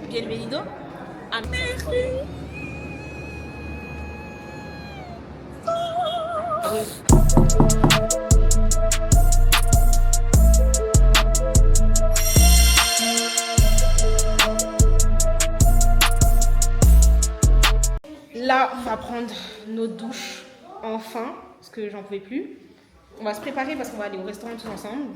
Bienvenido a México. Là, on va prendre nos douches enfin, parce que j'en pouvais plus. On va se préparer parce qu'on va aller au restaurant tous ensemble.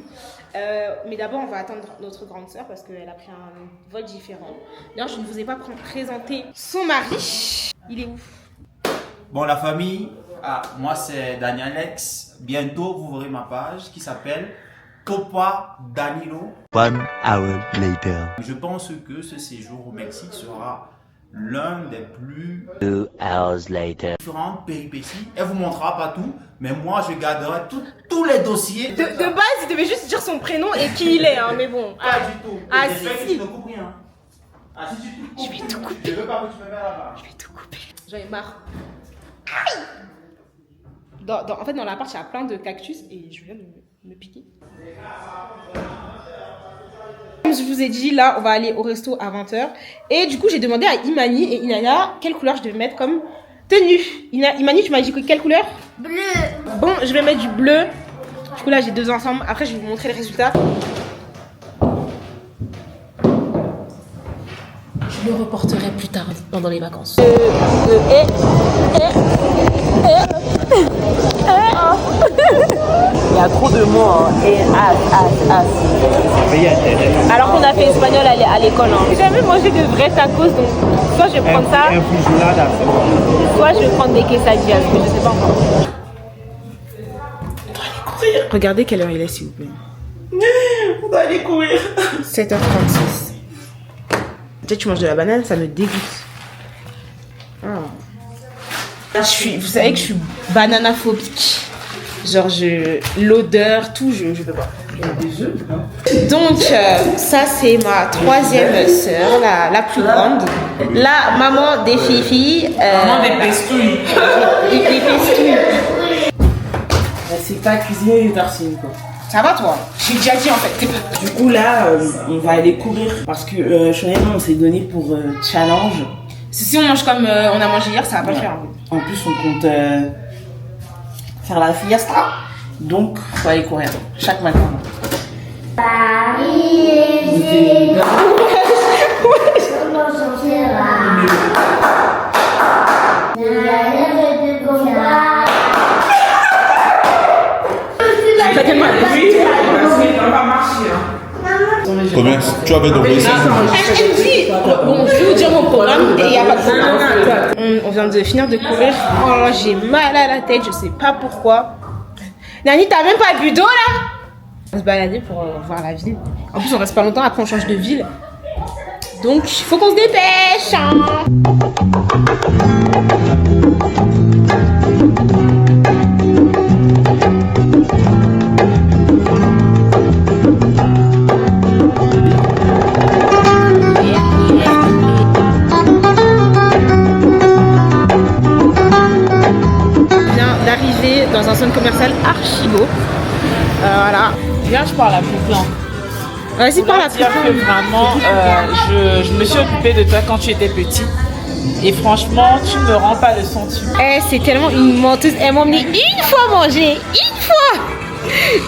Mais d'abord, on va attendre notre grande sœur parce qu'elle a pris un vol différent. D'ailleurs, je ne vous ai pas présenté son mari. Il est où? Bon, la famille, moi c'est Daniel Alex. Bientôt, vous verrez ma page qui s'appelle Copa Danilo. 1 hour later. Je pense que ce séjour au Mexique sera l'un des plus 2 hours later. différentes péripéties. Elle vous montrera pas tout, mais moi je garderai tous les dossiers. De base, il devait juste dire son prénom et qui il est, hein, mais bon. Pas du tout. Ah, Et j'espère que si. tu ne coupes rien. Ah, si tu te coupes, Je vais tout couper. Je veux pas que tu me mettes là-bas. Je vais tout couper. J'en ai marre. Aïe. En fait, dans l'appart, il y a plein de cactus et je viens de me piquer. Comme je vous ai dit, là, on va aller au resto à 20h. Et du coup, j'ai demandé à Imani et Inaya quelle couleur je devais mettre comme tenue. Imani, tu m'as dit quelle couleur? Bleu. Bon, je vais mettre du bleu. Du coup, là, j'ai deux ensemble. Après, je vais vous montrer les résultats. Je le reporterai plus tard, pendant les vacances. Il y a trop de mots, hein. Et Alors qu'on a fait espagnol à l'école. Hein. J'ai jamais mangé de vrais tacos, donc soit je vais prendre ça, soit je vais prendre des quesadillas, mais je sais pas encore. Regardez quelle heure il est, s'il vous plaît. On doit aller courir. 7h36. Peut-être tu manges de la banane, ça me dégoûte. Vous savez que je suis bananaphobique. Genre, l'odeur, tout, je peux pas. Donc, ça, c'est ma troisième sœur, la plus grande. La maman des filles. Maman des pestouilles. Des pestouilles. C'est pas cuisiner les tartines, quoi. Ça va, toi? J'ai déjà dit, en fait. Du coup, là, on va aller courir. Parce que Chanel, on s'est donné pour challenge. Si on mange comme on a mangé hier, ça va pas le faire. En plus, on compte faire la fiesta. Donc, faut aller courir chaque matin. Paris. Comment sortir là? Il y a rien de combat. Ça fait mal. Oui, on va marcher. Combien tu avais demandé ça? Elle dit, bon, je vais vous dire mon programme et il n'y a pas de problème. On vient de finir de courir. Oh, j'ai mal à la tête, je sais pas pourquoi. Nani, t'as même pas bu d'eau là? On va se balader pour voir la ville. En plus, on reste pas longtemps, après on change de ville. Donc, il faut qu'on se dépêche. Hein. D'arriver dans un centre commercial archi beau. Voilà. Viens, je parle à plus plein. Vas-y, parle à plus Dire que vraiment, je me suis occupée de toi quand tu étais petit. Et franchement, tu me rends pas le sentiment. C'est tellement une menteuse. Elle m'a emmené une fois manger.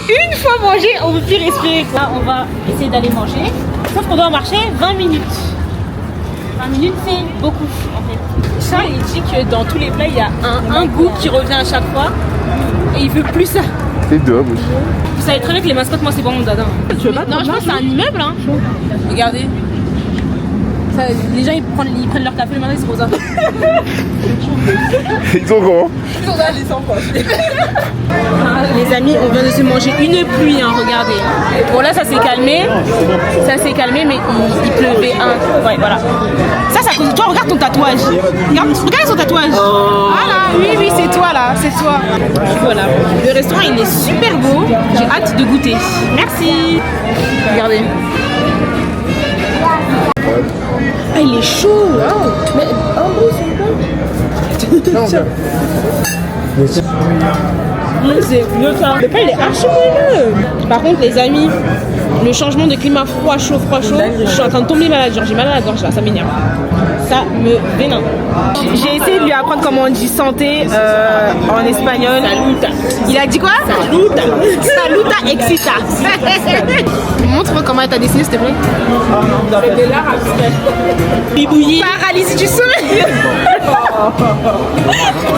Une fois manger, on ne peut plus respirer. Là, on va essayer d'aller manger. Sauf qu'on doit marcher 20 minutes. 20 minutes, c'est beaucoup en fait. Charles, il dit que dans tous les plats, il y a un goût qui revient à chaque fois. Et il veut plus ça. C'est dommage. Vous savez très bien que les mascottes, moi, c'est pas mon dada. Tu veux pas? Non, je pense que c'est un immeuble. Hein. Regardez. Ça, les gens, ils prennent leur café le matin, c'est pour ça. Ils sont grands. Ils sont là, les sans poche. Les amis, on vient de se manger une pluie, hein, regardez. Bon, là, ça s'est calmé. Ça s'est calmé, mais il pleuvait un. Ouais, voilà. Ça, c'est à cause de toi. Regarde ton tatouage. Regarde son tatouage. Voilà, oui, c'est toi, là. C'est toi. Voilà. Le restaurant, il est super beau. J'ai hâte de goûter. Merci. Regardez. Ah, il est chaud. Wow. Mais, oh, c'est bon. C'est le pain, il est archi moelleux. Par contre, les amis, Le changement de climat froid, chaud, je suis en train de tomber malade, genre j'ai mal à la gorge là, ça m'énerve. Ça me vénère. J'ai essayé de lui apprendre comment on dit santé en espagnol. Saluta. Il a dit quoi? Saluta. Saluta excita. Montre-moi comment elle t'a dessiné s'il te plaît. C'est de l'art abstrait. Bibouillé. Paralysie du sommeil.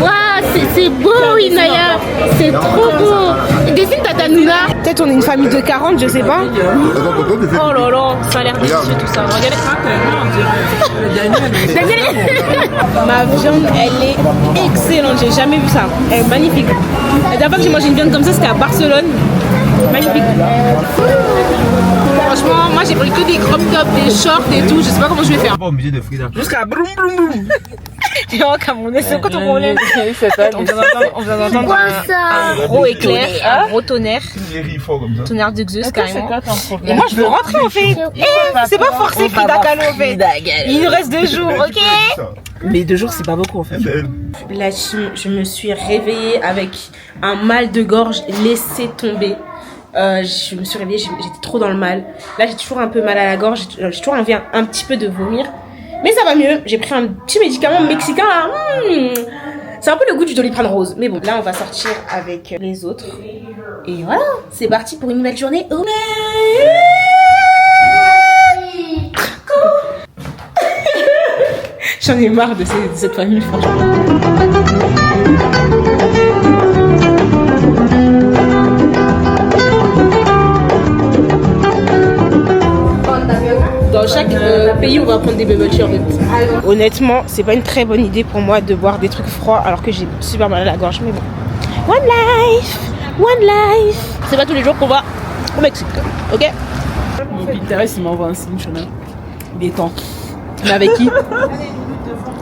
Waouh, c'est beau, Inaya. C'est trop beau. Dessine Tata Nouna. Peut-être on est une famille de 40, je sais pas. Oh là là, ça a l'air délicieux tout ça. Regardez. Ma viande, elle est excellente. J'ai jamais vu ça. Elle est magnifique. La dernière fois que j'ai mangé une viande comme ça, c'était à Barcelone. Magnifique. Franchement, moi j'ai pris que des crop tops, des shorts et tout. Je sais pas comment je vais faire. Jusqu'à broum broum broum. Tu vois, Camerounais, c'est quoi ton problème? On vient d'entendre un gros éclair, un gros tonnerre. Tonnerre de Zeus carrément. Et moi je veux rentrer en fait. C'est pas forcé Frida Kahlo en fait. Il nous reste 2 jours, ok? Mais 2 jours, c'est pas beaucoup en fait. Là, je me suis réveillée avec un mal de gorge laissé tomber. Je me suis réveillée, j'étais trop dans le mal. Là, j'ai toujours un peu mal à la gorge, j'ai toujours envie un petit peu de vomir. Mais ça va mieux, j'ai pris un petit médicament mexicain là. C'est un peu le goût du Doliprane rose. Mais bon, là, on va sortir avec les autres. Et voilà, c'est parti pour une nouvelle journée. J'en ai marre de cette famille, franchement. Dans chaque pays, on va prendre des bubble tea en fait. Honnêtement, c'est pas une très bonne idée pour moi de boire des trucs froids alors que j'ai super mal à la gorge. Mais bon, one life, one life. C'est pas tous les jours qu'on va au Mexique, ok? Mon Pinterest, il m'envoie un signe, je sais. Des temps. Mais avec qui?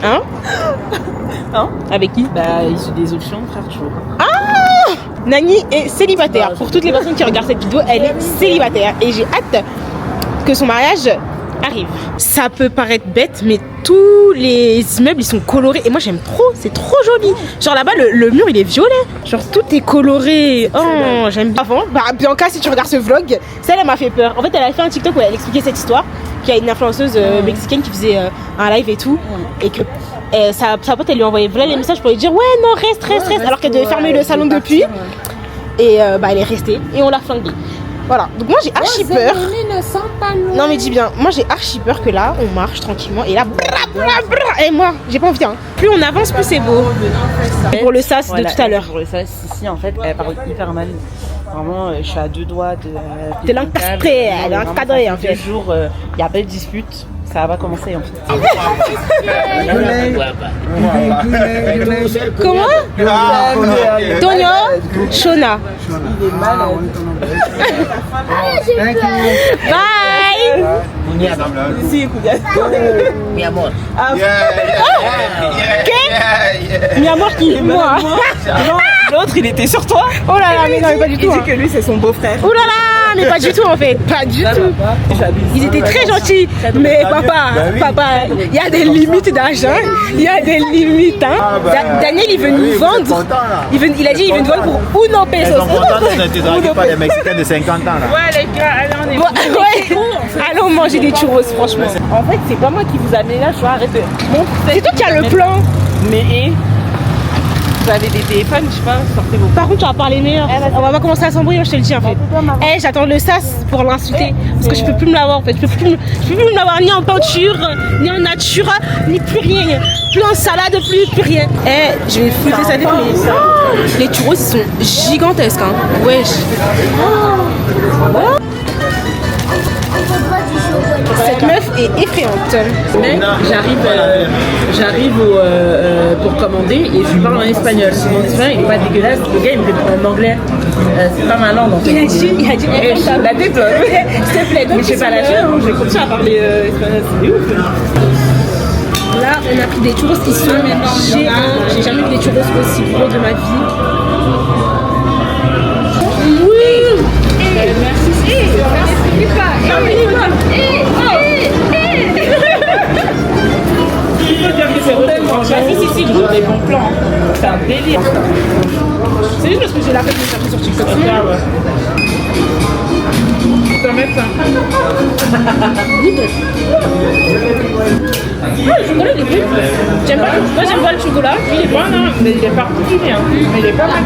Hein? Avec qui? Bah, ils ont des options, frère, toujours. Ah! Nani est célibataire. Pour toutes les personnes qui regardent cette vidéo, elle est célibataire. Et j'ai hâte que son mariage arrive. Ça peut paraître bête, mais tous les immeubles ils sont colorés et moi j'aime trop, c'est trop joli. Genre là-bas le mur il est violet, genre tout est coloré. Oh, j'aime bien. Avant, Bianca, si tu regardes ce vlog, celle elle m'a fait peur. En fait, elle a fait un TikTok où elle expliquait cette histoire, qu'il y a une influenceuse mexicaine qui faisait un live et tout, et que sa pote elle lui envoyait voilà les messages pour lui dire ouais non reste, alors qu'elle devait fermer le salon depuis. Et elle est restée et on l'a flinguée. Voilà, donc moi j'ai archi peur. Non mais dis bien, moi j'ai archi peur que là on marche tranquillement et là et moi j'ai pas envie hein. Plus on avance plus c'est beau. Pour le sas de tout à l'heure. Pour le sas ici en fait elle parle hyper mal. Vraiment je suis à 2 doigts de l'encadrer, elle est encadrée en fait. 2 jours il y a pas de dispute. Ça va commencer en fait. Comment? Tonio Shona. Il est malade. Bye. Mi amor. Mi amor qui? Moi. L'autre il était sur toi. Oh là là, mais non, mais pas du tout. Il dit que lui c'est son beau-frère. Oh là là, mais pas du tout en fait, pas du tout. Ils étaient très gentils, mais papa, il y a des limites d'argent, il y a des limites. Hein. Daniel il veut nous vendre, il a dit il veut nous vendre pour uno pesos. Ils sont contents d'être dragués par des Mexicains de 50 ans là. Ouais les gars, allez on est Ouais, allons manger des churros franchement. En fait c'est pas moi qui vous amène là, je dois arrêter. C'est toi qui as le plan. Mais vous avez des téléphones, je sais pas, sortez vos. Par contre, tu vas parler meilleur. On va pas commencer à s'embrouiller, je te le dis en fait. J'attends le sas pour l'insulter. Parce que je peux plus me l'avoir en fait. Je peux plus me l'avoir ni en peinture, ni en nature, ni plus rien. Plus en salade, plus rien. Je vais fouiller ça dépend. Les churros, ils sont gigantesques. Hein. Wesh. Cette meuf est effrayante. Mais j'arrive pour commander et je lui parle en espagnol. Mon espagnol il est pas dégueulasse. Le gars il me répond en anglais. C'est pas ma langue en fait. Il a dit la tête. s'il te plaît, Mais je sais pas lâcher, hein. Je vais continuer à parler espagnol. C'est ouf. Là, on a pris des churros qui sont géants. J'ai jamais vu des churros aussi gros de ma vie. Oui. Merci. Si, vous avez des bons plans. C'est un délire. C'est juste parce que j'ai la tête de chercher sur TikTok. Tu peux mettre ça. Le chocolat il est bon. J'aime pas. Moi j'aime pas le chocolat. Il est bon, hein, mais il est particulier. Hein. Mais il est pas mal.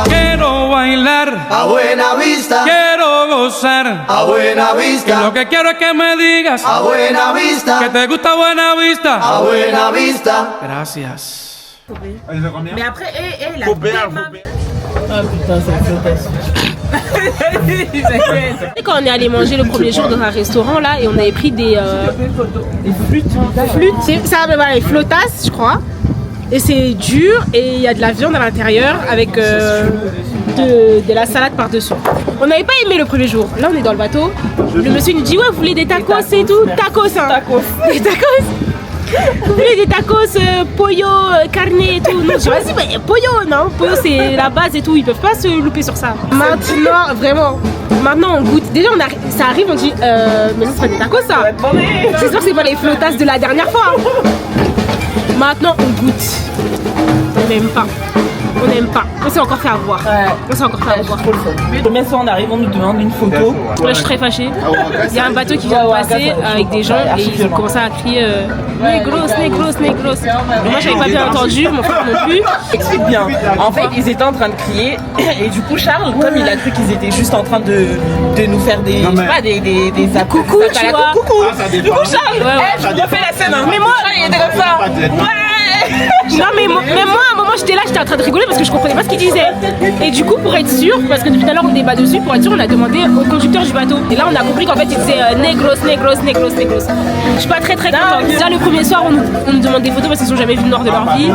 Quiero bailar A buena vista, quiero gozar a buena y vista, lo que quiero es que me digas a buena vista, que te gusta buena vista. a buena vista. Gracias. Mais après, la Ah putain, c'est fantastique. Et quand on est allé manger le premier jour dans un restaurant là et on avait pris des flûtes. Ça voilà, les flautas je crois. Et c'est dur et il y a de la viande à l'intérieur avec de la salade par-dessus. On n'avait pas aimé le premier jour. Là on est dans le bateau. Le monsieur nous dit ouais vous voulez des tacos et tout. Tacos hein. Des tacos. Vous voulez des tacos, pollo, carne et tout. Non, je dis vas-y, mais pollo, non. Pollo c'est la base et tout, ils peuvent pas se louper sur ça. Maintenant, vraiment, maintenant on goûte. Déjà ça arrive, on dit mais ça sera des tacos ça. C'est sûr que c'est pas les flautas de la dernière fois. Maintenant on goûte. On n'aime pas. On n'aime pas. On s'est encore fait avoir. On s'est encore fait avoir. Combien de fois on arrive, on nous demande une photo. Là je suis très fâchée. Il y a un bateau qui vient de passer avec des gens et ils ont commencé à crier négros, négros, négros. Mais moi j'avais pas bien entendu, mon frère non plus. Explique bien. En fait, ils étaient en train de crier et du coup Charles, comme il a cru qu'ils étaient juste en train de nous faire des Coucou, tu vois. Coucou. Du coup Charles, je vous refais la scène. Mais moi, il était comme ça. Non mais moi à un moment j'étais là, j'étais en train de rigoler parce que je comprenais pas ce qu'il disait. Et du coup pour être sûr, parce que depuis tout à l'heure on débat dessus, pour être sûr on a demandé au conducteur du bateau. Et là on a compris qu'en fait il disait négros, négros, négros, négros. Je suis pas très contente. Déjà le premier soir on nous demande des photos parce qu'ils ont jamais vu le nord de leur vie.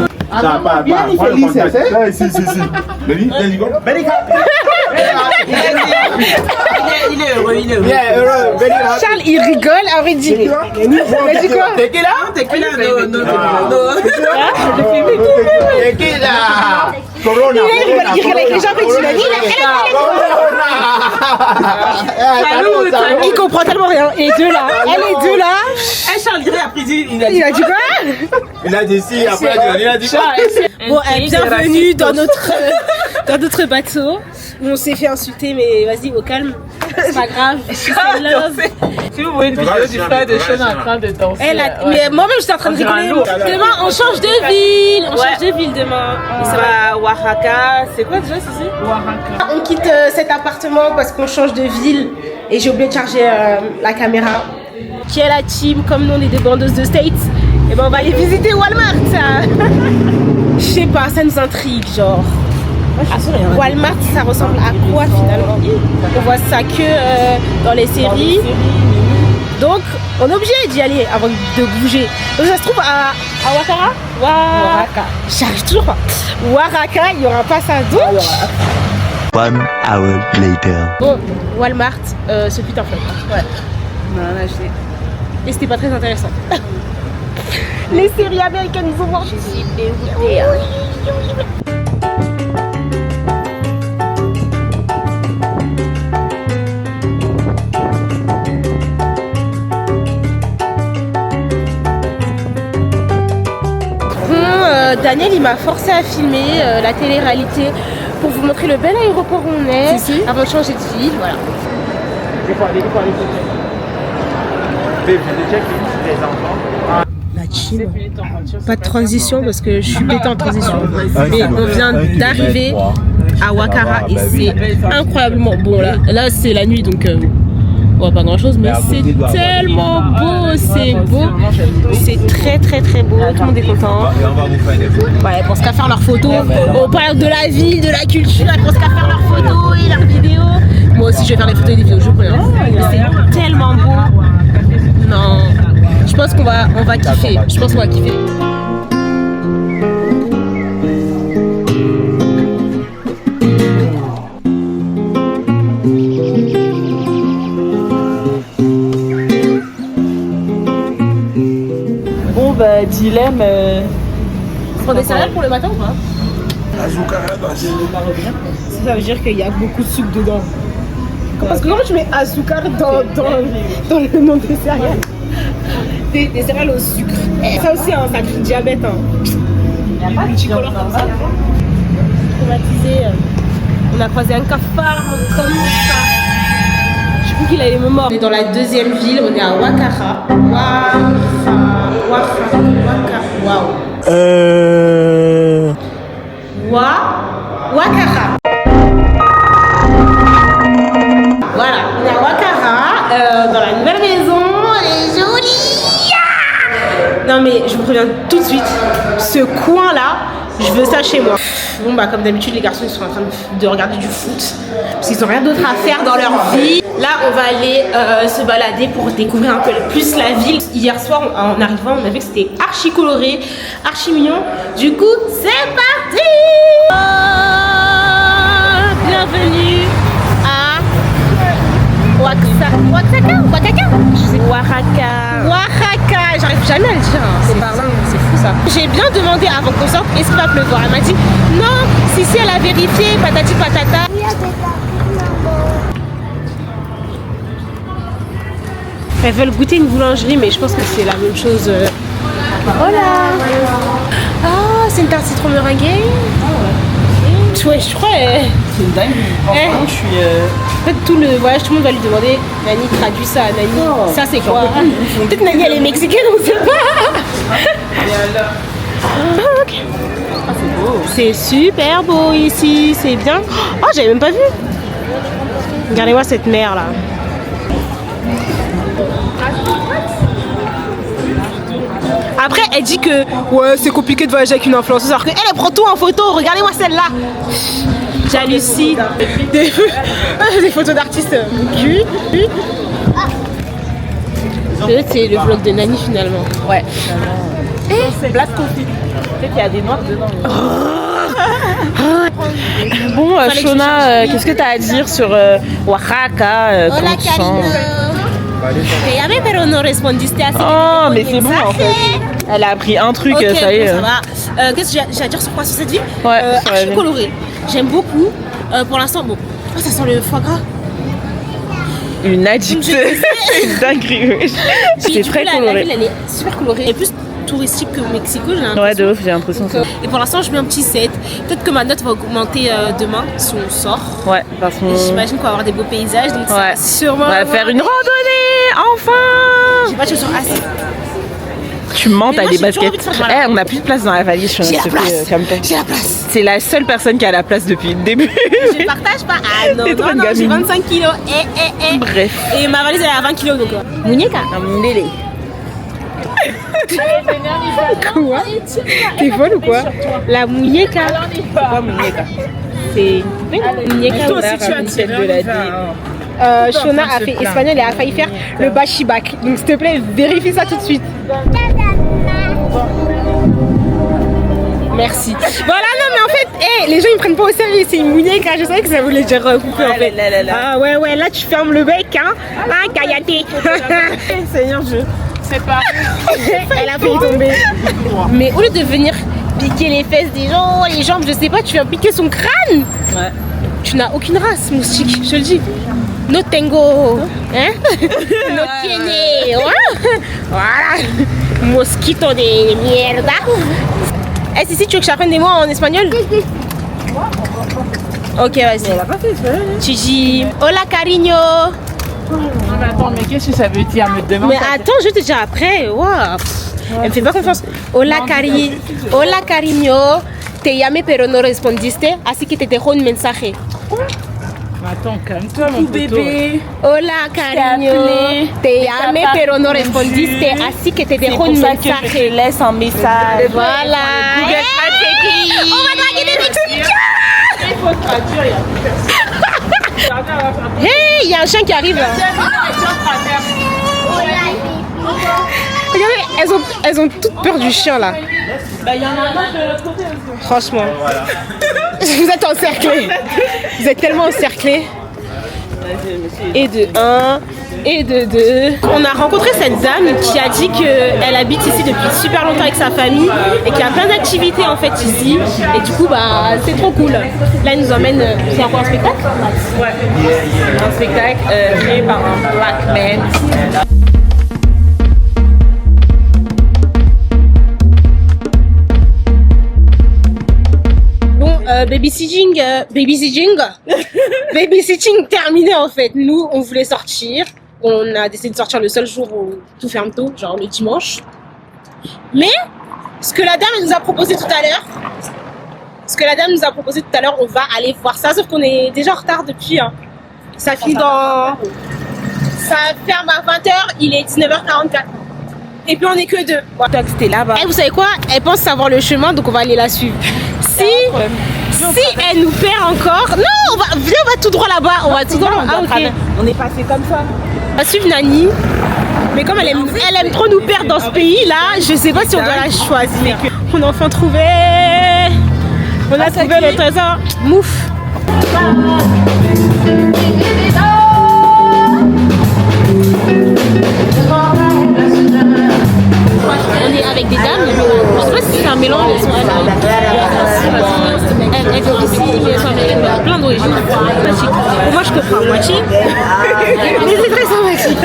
Il est heureux. Charles il rigole, après il dit mais dit quoi? T'es qui là? Il rigole avec les gens, après il dit il comprend tellement rien. Et deux là, les deux là. Charles, il a dit quoi? Il a dit si, après il a dit quoi? Bon, bienvenue dans notre bateau où on s'est fait insulter, mais vas-y, au calme, c'est pas grave. C'est love. Si vous voyez une vidéo du frère de Sean en train de danser. Mais moi-même j'étais en train de rigoler. Demain on change de ville, demain. Et ça va à Oaxaca. C'est quoi déjà ici? Oaxaca. On quitte cet appartement parce qu'on change de ville et j'ai oublié de charger la caméra. Qui est la team, comme nous on est des bandeuses de States, et ben on va aller visiter Walmart. Je sais pas, ça nous intrigue genre. Walmart ça ressemble à quoi finalement? On voit ça que dans les séries. Donc on est obligé d'y aller avant de bouger. Donc ça se trouve à Ouattara? Ouaxaca. J'arrive toujours pas. Ouaxaca, il n'y aura pas ça. Donc 1 hour later. bon, Walmart, ce fut un flop. Ouais. On a acheté. Et c'était pas très intéressant. Les séries américaines, ils ont mangé. Je suis dégoûtée. Daniel il m'a forcé à filmer la télé-réalité pour vous montrer le bel aéroport où on est avant de changer de ville, voilà. La Chine. Pas de transition parce que je suis pétée en transition. Mais on vient d'arriver à Ouattara et c'est incroyablement bon là c'est la nuit donc on voit pas grand chose mais c'est tellement beau, c'est beau, c'est très beau, tout le monde est content. Ouais, ils pensent qu'à faire leurs photos, on parle de la ville, de la culture, ils pensent qu'à faire leurs photos et leurs vidéos. Moi aussi je vais faire des photos et des vidéos, je vous préviens. C'est tellement beau. Non, je pense qu'on va kiffer, je pense qu'on va kiffer. Dilemme. Tu prends des céréales pour le matin ou pas? Ça veut dire qu'il y a beaucoup de sucre dedans. Parce que comment tu mets azúcar dans le nom des céréales? Des céréales au sucre. Ça aussi, ça crée diabète. Il y a pas de multicolore comme ça. Traumatisé. On a croisé un cafard comme ça. Je sais plus qu'il allait me mordre. On est dans la deuxième ville, on est à Wakara. Wakara. Voilà, on est à Wakara, dans la nouvelle maison. Elle est jolie. Non mais je vous préviens tout de suite, ce coin-là, je veux ça chez moi. Bon bah comme d'habitude les garçons ils sont en train de regarder du foot parce qu'ils n'ont rien d'autre à faire dans leur vie. Là on va aller se balader pour découvrir un peu plus la ville. Hier soir en arrivant on a vu que c'était archi coloré, archi mignon. Du coup c'est parti. Bienvenue à Oaxaca. J'arrive jamais à le dire. C'est fou ça. J'ai bien demandé avant qu'on sorte est-ce qu'il va pleuvoir. Elle m'a dit non, si elle a vérifié, patati patata. Elles veulent goûter une boulangerie, mais je pense que c'est la même chose. Voilà. Ah, c'est une tarte citron meringuée. Ouais, je crois. C'est une dingue. Franchement, je suis. En fait, tout le voyage, tout le monde va lui demander Nani, traduis ça, Nani. Oh, ça, c'est quoi? Peut-être Nani, elle est mexicaine, on sait pas. Ok. Ah, c'est beau. C'est super beau ici, c'est bien. Oh, j'avais même pas vu. Regardez-moi cette mer là. Après, elle dit que ouais, c'est compliqué de voyager avec une influenceuse alors qu'elle prend tout en photo. Regardez-moi celle-là. J'hallucine. Des photos d'artistes. C'est le vlog de Nani finalement. Ouais. C'est Black Coffee. Peut-être qu'il y a des noirs dedans. Bon, Shona, qu'est-ce que tu as à dire sur Oaxaca? Comment tu sens? Oh, mais c'est bon en fait. Elle a appris un truc, okay, ça y est. Bon, ça va. Qu'est-ce que j'ai à dire sur quoi sur cette ville? Ouais, archi coloré. J'aime beaucoup. Pour l'instant, bon. Oh, ça sent le foie gras. Une addict. Une dinguerie. C'est très coloré. La ville, elle est super colorée. Elle est plus touristique que au Mexico, j'ai l'impression. Ouais, de ouf, j'ai l'impression. Et pour l'instant, je mets un petit 7. Peut-être que ma note va augmenter demain si on sort. Ouais, parce que. J'imagine qu'on va avoir des beaux paysages. Donc ça va sûrement. On va faire une randonnée, enfin. J'ai pas de chaussures assez. Tu mens, t'as des baskets. On a plus de place dans la valise. J'ai la place. J'ai la place. C'est la seule personne qui a la place depuis le début. Je partage pas. Ah non, non, j'ai 25 kilos. Bref. Et ma valise elle est à 20 kilos donc. Muñeca. Lélé. Quoi? T'es folle ou quoi? La muñeca. C'est quoi muñeca? C'est muñeca. Toi aussi tu as tiré de la vie. Shona a fait espagnol et a failli faire le bachibak. Donc s'il te plaît, vérifie ça tout de suite. Merci. Voilà, non mais en fait, les gens ils me prennent pas au sérieux, c'est une muñeca, je savais que ça voulait dire couper en fait. Ah ouais, là tu fermes le bec, hein. Ah, Kayate. Seigneur, je sais pas. Elle a failli tomber. Mais au lieu de venir piquer les fesses des gens, les jambes, je sais pas, tu viens piquer son crâne. Ouais. Tu n'as aucune race, moustique, je te le dis. No tengo, hein? No tiene, voilà. Mosquito de mierda. Si tu veux que j'apprenne des mots en espagnol? Ok, vas-y. Elle a pas fait espagnol. Tu dis hola cariño. Non mais attends, mais qu'est-ce que ça veut dire? Me demande. Mais attends, je vais te dire après. Wow. Elle me fait pas confiance. Hola cariño. Te llamé pero no respondiste, así que te dejo un mensaje. Attends, calme-toi mon bébé. Hola cariño. Te llamé pero no respondiste, así que te dejo un mensaje. C'est pour ça que je te laisse un message. Voilà. Google Translate. On va draguer des Mexicains. Il faut traduire, il y a personne. Hey, il y a un chien qui arrive là. Regardez, elles ont toutes peur du chien là. Bah, il y en a un de l'autre côté aussi. Franchement. Vous êtes encerclés. Vous êtes tellement encerclés. Et de 1, et de 2. On a rencontré cette dame qui a dit qu'elle habite ici depuis super longtemps avec sa famille et qu'il y a plein d'activités en fait ici. Et du coup, bah, c'est trop cool. Là, elle nous emmène. C'est encore un spectacle? Ouais. Un spectacle créé par un black man. babysitting terminé en fait. Nous, on voulait sortir. On a décidé de sortir le seul jour où tout ferme tôt, genre le dimanche. Mais ce que la dame nous a proposé tout à l'heure, on va aller voir ça. Sauf qu'on est déjà en retard depuis. Hein. Ça finit dans... Ça ferme à 20h, il est 19h44. Et puis on est que deux. Voilà. C'était là-bas. Et vous savez quoi? Elle pense savoir le chemin, donc on va aller la suivre. Si elle nous perd encore... Non, on va tout droit là-bas. On va tout droit là-bas. Ah, ok. On est passé comme ça. On va suivre Nani. Mais comme elle aime trop nous perdre dans ce pays-là, je sais pas si on doit la choisir. On a enfin trouvé... On a trouvé le trésor. Mouf. On est avec des dames, je sais pas si c'est un mélange, elles sont plein d'origines. Moi je comprends à moitié, mais c'est très sympathique.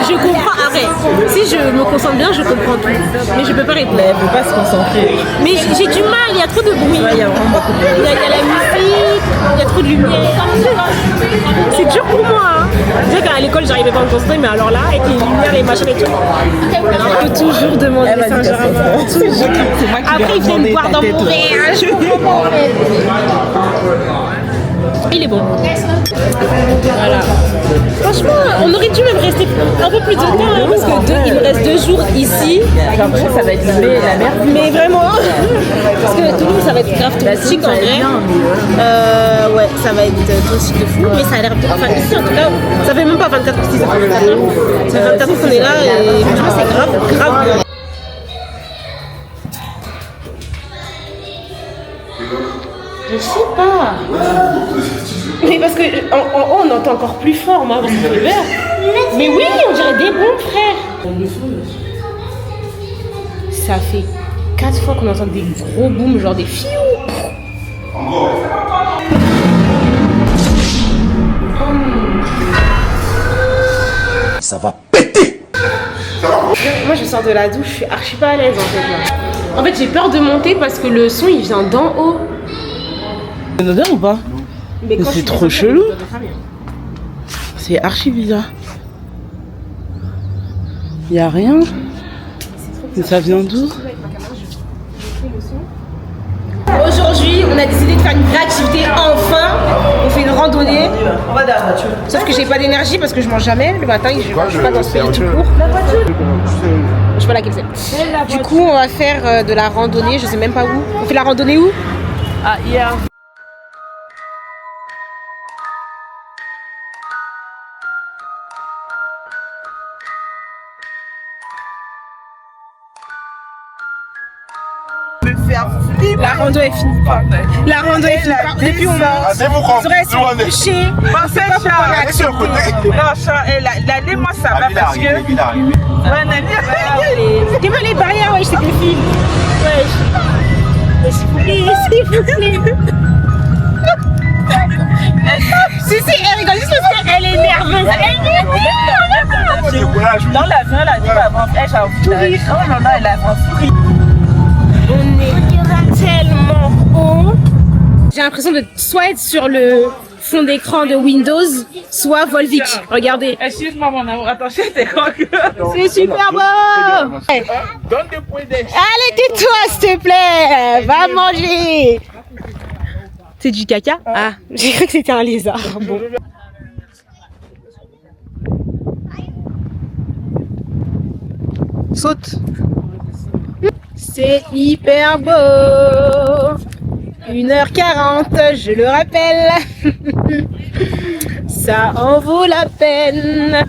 Je comprends, après, si je me concentre bien, je comprends tout, mais je peux pas répondre. Elle peut pas se concentrer. Mais j'ai du mal, il y a trop de bruit. Il y a vraiment beaucoup de bruit. Il y a la musique, il y a trop de lumière. C'est dur pour moi. Hein. Déjà qu'à l'école, j'arrivais pas à me concentrer, mais alors là, avec les lumières, les machins et tout. Alors, je peux toujours demander Saint-Germain. Après, ils viennent boire dans mon verre. Je comprends pas. Il est bon. Voilà. Franchement, on aurait dû même rester un peu plus de temps, hein, parce que il nous reste 2 jours ici. J'ai l'impression que ça va être la merde. Mais vraiment, parce que Toulouse, ça va être grave touristique en vrai. Ouais, ça va être touristique de fou, mais ça a l'air de... Enfin, ici en tout cas, ça fait même pas 24 ou 6 ans. Ça fait 24 ans qu'on est là et franchement, c'est grave. Je sais pas. Mais parce que en haut, on entend encore plus fort, moi, parce que ça fait peur. Mais oui, on dirait des bombes, frère. Ça fait 4 fois qu'on entend des gros booms, genre des fiou. Ça va péter. Moi, je sors de la douche, je suis archi pas à l'aise en fait là. En fait, j'ai peur de monter parce que le son il vient d'en haut. C'est bien ou pas? Mais quand c'est trop chelou. C'est archi bizarre. Y a rien. Mais ça vient d'où? Aujourd'hui, on a décidé de faire une vraie activité enfin. On fait une randonnée. Sauf que j'ai pas d'énergie parce que je mange jamais le matin. Je mange pas dans ce pays tout court. Je sais pas laquelle c'est. Du coup, on va faire de la randonnée. Je sais même pas où. On fait la randonnée où? Ah, hier. La rando est finie. La rando est finie. Depuis on va se coucher. Moi ça va parce que. Dis-moi les barrières, ouais, c'est des films. Ouais. S'il vous plaît. Si, elle rigole juste parce qu'elle est nerveuse. Dans l'avion, elle a dit avant, elle a On est tellement haut. J'ai l'impression de soit être sur le fond d'écran de Windows, soit Volvic. Regardez. Excuse-moi mon amour, attention, c'est quoi que... C'est super beau. Allez, tais-toi s'il te plaît. Va manger. C'est du caca? Ah, j'ai cru que c'était un lézard. Bon. Saute. C'est hyper beau. 1h40, je le rappelle. Ça en vaut la peine.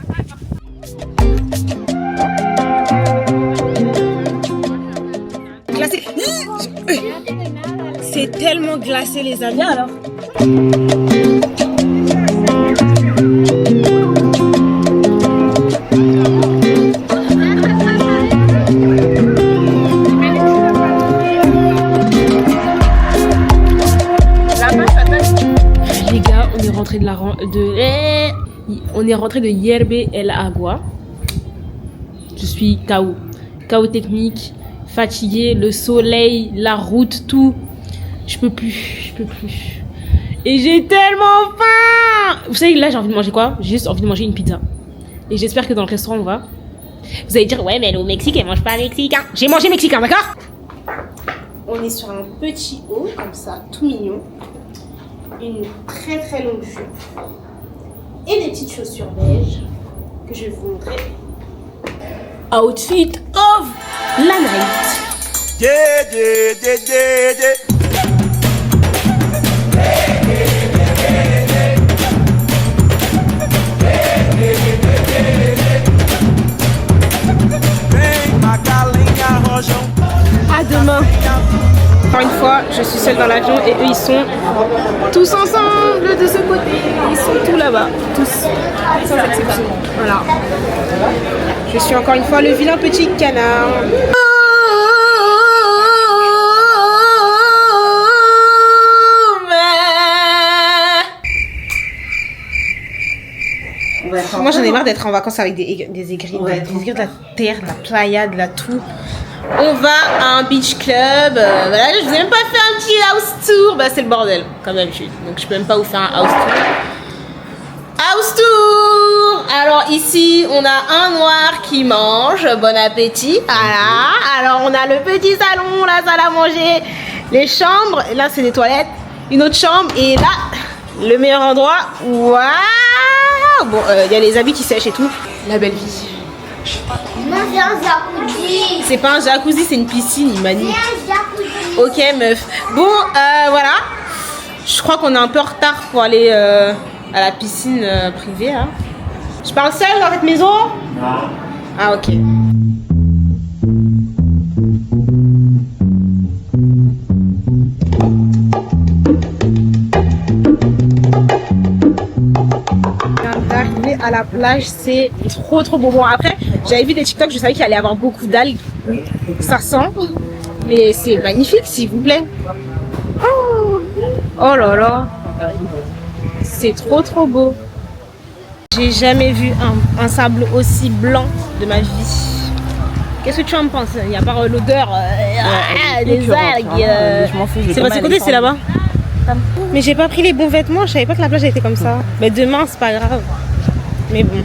Glacé. C'est tellement glacé les amis alors. On est rentré de Hierbe El Agua. Je suis KO technique, fatiguée, le soleil, la route, tout. Je peux plus. Et j'ai tellement faim. Vous savez, là, j'ai envie de manger quoi? J'ai juste envie de manger une pizza. Et j'espère que dans le restaurant, on va. Vous allez dire, ouais, mais elle est au Mexique, elle mange pas mexicain. J'ai mangé mexicain, d'accord? On est sur un petit haut, comme ça, tout mignon. Une très très longue jupe. Et des petites chaussures beige que je vais vous montrer. Outfit of la night. À demain. Encore une fois, je suis seule dans l'avion et eux ils sont tous ensemble de ce côté. Ils sont tous là-bas, tous, sans exception. Voilà. Je suis encore une fois le vilain petit canard. Moi j'en ai marre d'être en vacances avec des aigris, des aigris de la terre, de la playa, de la tout. On va à un beach club, voilà, je vous ai même pas fait un petit house tour, bah c'est le bordel, comme d'habitude, donc je peux même pas vous faire un house tour. House tour. Alors ici, on a un noir qui mange, bon appétit, voilà. Alors on a le petit salon, la salle à manger, les chambres, là c'est des toilettes, une autre chambre, et là, le meilleur endroit, waouh. Bon, y a les habits qui sèchent et tout, la belle vie. Non, c'est un jacuzzi. C'est pas un jacuzzi, c'est une piscine, il m'a dit. C'est un jacuzzi. Ok meuf. Bon, voilà. Je crois qu'on est un peu en retard pour aller à la piscine privée là. Je parle seule dans cette maison? Non. Ah ok. D'arriver à la plage, c'est trop beau. Bon après, j'avais vu des TikTok, je savais qu'il allait y avoir beaucoup d'algues. Ça sent, mais c'est magnifique s'il vous plaît. Oh là là, c'est trop beau. J'ai jamais vu un sable aussi blanc de ma vie. Qu'est-ce que tu en penses? Il y a pas l'odeur des algues. Je m'en fous. C'est pas ce côté, c'est là-bas. Mais j'ai pas pris les bons vêtements, je savais pas que la plage était comme ça. Mais demain c'est pas grave. Mais bon.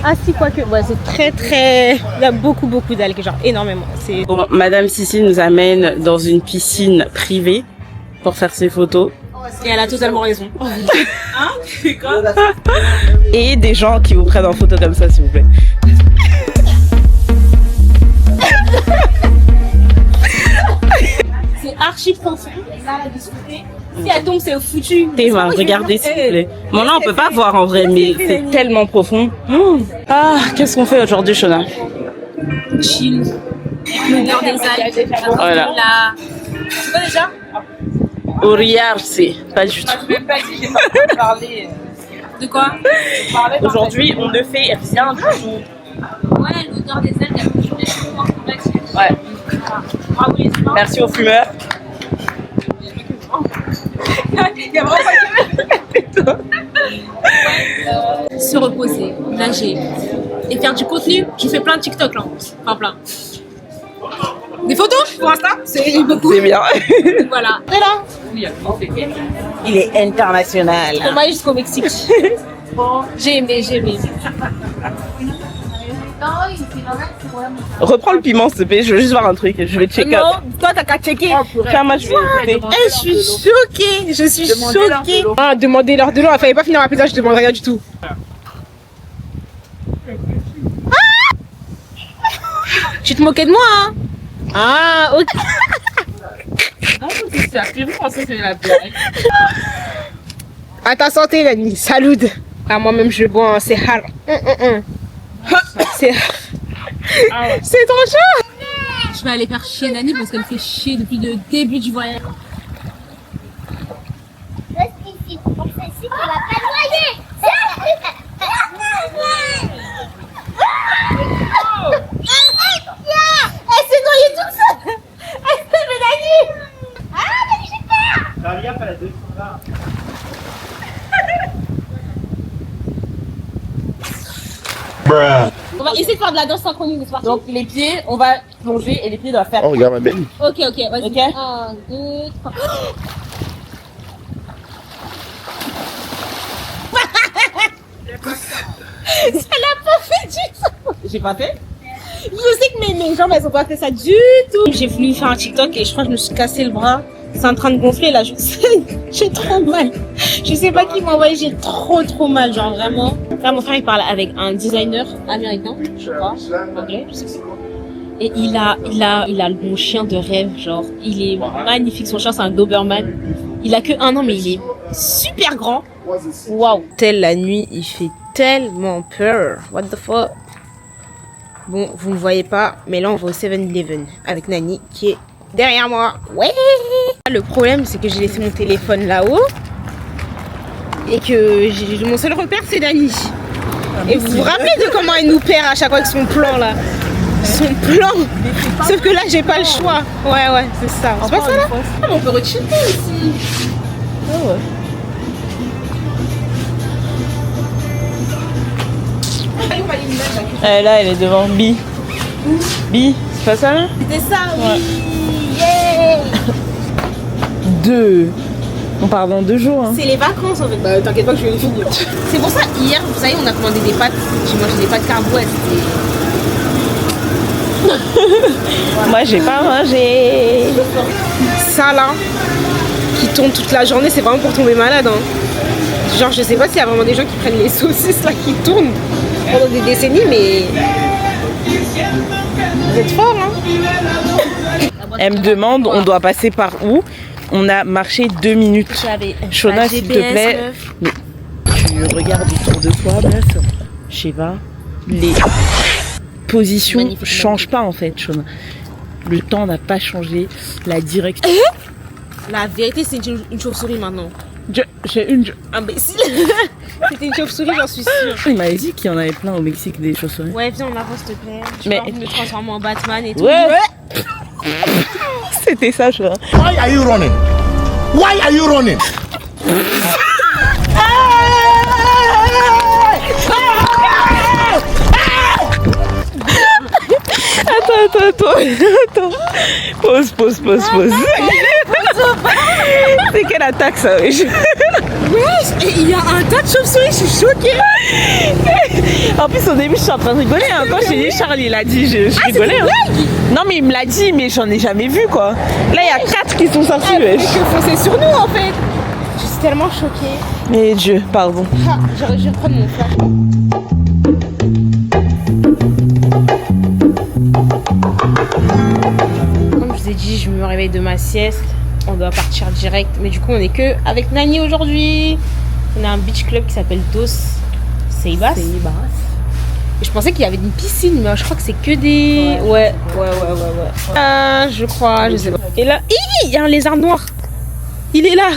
Ah si, quoique, ouais, c'est très... Il y a beaucoup d'algues, genre énormément. Bon, Madame Sissi nous amène dans une piscine privée pour faire ses photos. Et elle a totalement raison. Hein? C'est quoi? Et des gens qui vous prennent en photo comme ça, s'il vous plaît. C'est archi profond. Là, la discuter. Si elle tombe, c'est foutu. Théma, regardez s'il vous plaît. Bon là on peut pas voir en vrai, mais c'est tellement profond. Ah, qu'est-ce qu'on fait aujourd'hui, Shona? Chill. L'odeur des algues. Voilà. C'est quoi déjà? Oriar, c'est pas du tout. Je vais pas dire, j'ai pas parler. De quoi? Aujourd'hui, on ne fait rien du tout. Ouais, l'odeur des algues, elle bouge les cheveux en combat. Ouais. Bravo les humains. Merci aux fumeurs. Il y a vraiment pas que se reposer, nager et faire du contenu. Je fais plein de TikTok là, enfin plein. Des photos pour Insta, c'est beaucoup. C'est bien. Voilà. Et là, Il est international. on va jusqu'au Mexique. J'ai aimé. Reprends le piment, s'il te plaît. Je veux juste voir un truc. Je vais checker. Non, toi t'as qu'à checker. Tiens, moi je vais écouter. Je suis choquée. Ah, demander l'heure de l'eau, il fallait pas finir ma pizza, je demande rien du tout. Tu te moquais de moi, hein? Ah, ok. À ta santé, Nani. Salut. Ah, moi-même, je bois un Sehar. C'est trop chaud. Je vais aller faire chier Nani parce qu'elle fait chier depuis le début du voyage. Reste ici. On fait ici, tu vas pas noyer. Elle s'est noyée toute seule. Elle s'est fait Nani. Ah, mais j'ai peur. Ça vient pas la deux fois. va essayer de faire de la danse synchronisée, c'est parti. Donc les pieds, on va plonger et les pieds doivent faire. Oh, regarde ma belle. Ok, vas-y. Ok. 1, 2, 3. Ça l'a pas fait du tout. J'ai pas fait. Je sais que mes jambes elles ont pas fait ça du tout. J'ai voulu faire un TikTok et je crois que je me suis cassé le bras. C'est en train de gonfler là, j'ai trop mal. Je sais pas qui m'a envoyé, j'ai trop mal, genre vraiment. Là mon frère il parle avec un designer américain, je crois, anglais, je sais pas c'est quoi. Et il a mon chien de rêve, genre il est magnifique, son chien c'est un Doberman. Il a que 1 an mais il est super grand. Waouh. Telle la nuit, il fait tellement peur. What the fuck. Bon, vous ne voyez pas, mais là on va au 7-Eleven avec Nani qui est derrière moi. Ouais. Le problème c'est que j'ai laissé mon téléphone là-haut et que mon seul repère c'est Nani. Et vous vous rappelez de comment elle nous perd à chaque fois avec son plan là. Son plan. Sauf que là j'ai pas le choix. Ouais, c'est ça. C'est pas ça là. Ah, mais on peut retirer ici. Ah ouais. Là, elle est devant Bi. Bi, c'est pas ça là? C'était ça, oui. Ouais. Yeah. 2. On part dans 2 jours. Hein. C'est les vacances en fait. Bah t'inquiète pas que je vais les finir. C'est pour ça, hier, vous savez, on a commandé des pâtes. J'ai mangé des pâtes carbo. Moi, j'ai pas mangé. Ça là, qui tourne toute la journée, c'est vraiment pour tomber malade. Hein. Genre, je sais pas s'il y a vraiment des gens qui prennent les saucisses là qui tournent pendant des décennies, mais. Vous êtes forts, hein. Elle me demande, on doit passer par où? On a marché 2 minutes. Shona, s'il te plaît. Mais tu regardes autour de toi, meuf. Je sais pas. Les positions changent pas en fait, Shona. Le temps n'a pas changé. La direction. La vérité, c'est une chauve-souris maintenant. J'ai une. Imbécile. C'était une chauve-souris, j'en suis sûre. Il m'avait dit qu'il y en avait plein au Mexique des chauves-souris. Ouais, viens, on avance, s'il te plaît. Mais Je me transformer en Batman et tout. Ouais. C'était ça, je vois. Why are you running? Why are you running? Attends. Pause. C'est quelle attaque ça, wesh? Ouais, il y a un tas de chauves-souris, je suis choquée. En plus, au début, je suis en train de rigoler. Hein. Quand j'ai dit Charles, il a dit, je rigolais. Hein. Non, mais il me l'a dit, mais j'en ai jamais vu, quoi. Là, il y a 4 qui sont sortis, wesh. Que foncer sur nous, en fait. Je suis tellement choquée. Mais Dieu, pardon. Ah, je vais reprendre mon flash. Comme je vous ai dit, je me réveille de ma sieste. On doit partir direct. Mais du coup, on est que avec Nani aujourd'hui. On a un beach club qui s'appelle Dos Ceibas. Et je pensais qu'il y avait une piscine, mais je crois que c'est que des... Ouais. Je crois, je sais pas. Et là, il y a un lézard noir. Il est là.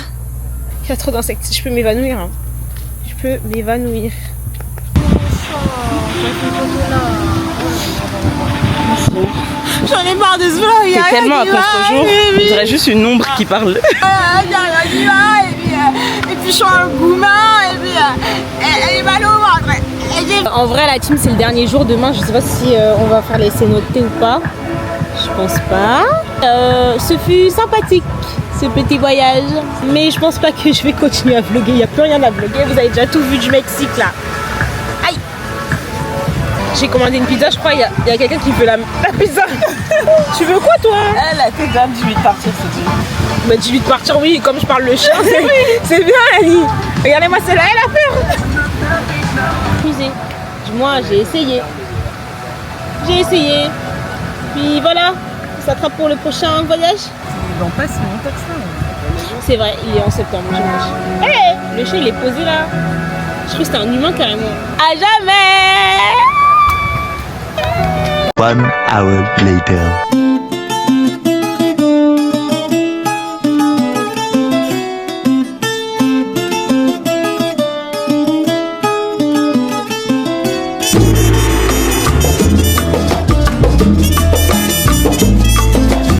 Il y a trop d'insectes. Je peux m'évanouir. Hein. Je peux m'évanouir. J'en ai marre de ce vlog. C'est tellement un contre-jour. On dirait juste une ombre qui parle. Et puis je suis un goumin. Et puis elle est mal au ventre. En vrai, la team, c'est le dernier jour. Demain, je sais pas si on va faire les cénotés ou pas. Je pense pas. Ce fut sympathique, ce petit voyage. Mais je pense pas que je vais continuer à vlogger. Il n'y a plus rien à vlogger. Vous avez déjà tout vu du Mexique là. Aïe. J'ai commandé une pizza, je crois. Il y a quelqu'un qui veut la pizza. Tu veux quoi toi? Elle a fait déjà 18 de partir, c'est tout. Bah 18 de partir, oui, comme je parle le chien, c'est bien Annie. Regardez-moi celle-là, elle a peur. Musée. Moi, j'ai essayé. Puis voilà, on s'attrape pour le prochain voyage. Ils vont pas si longtemps que ça. C'est vrai, il est en septembre. Hey, le chien, il est posé là. Je crois que c'était un humain carrément. À jamais. 1 hour later.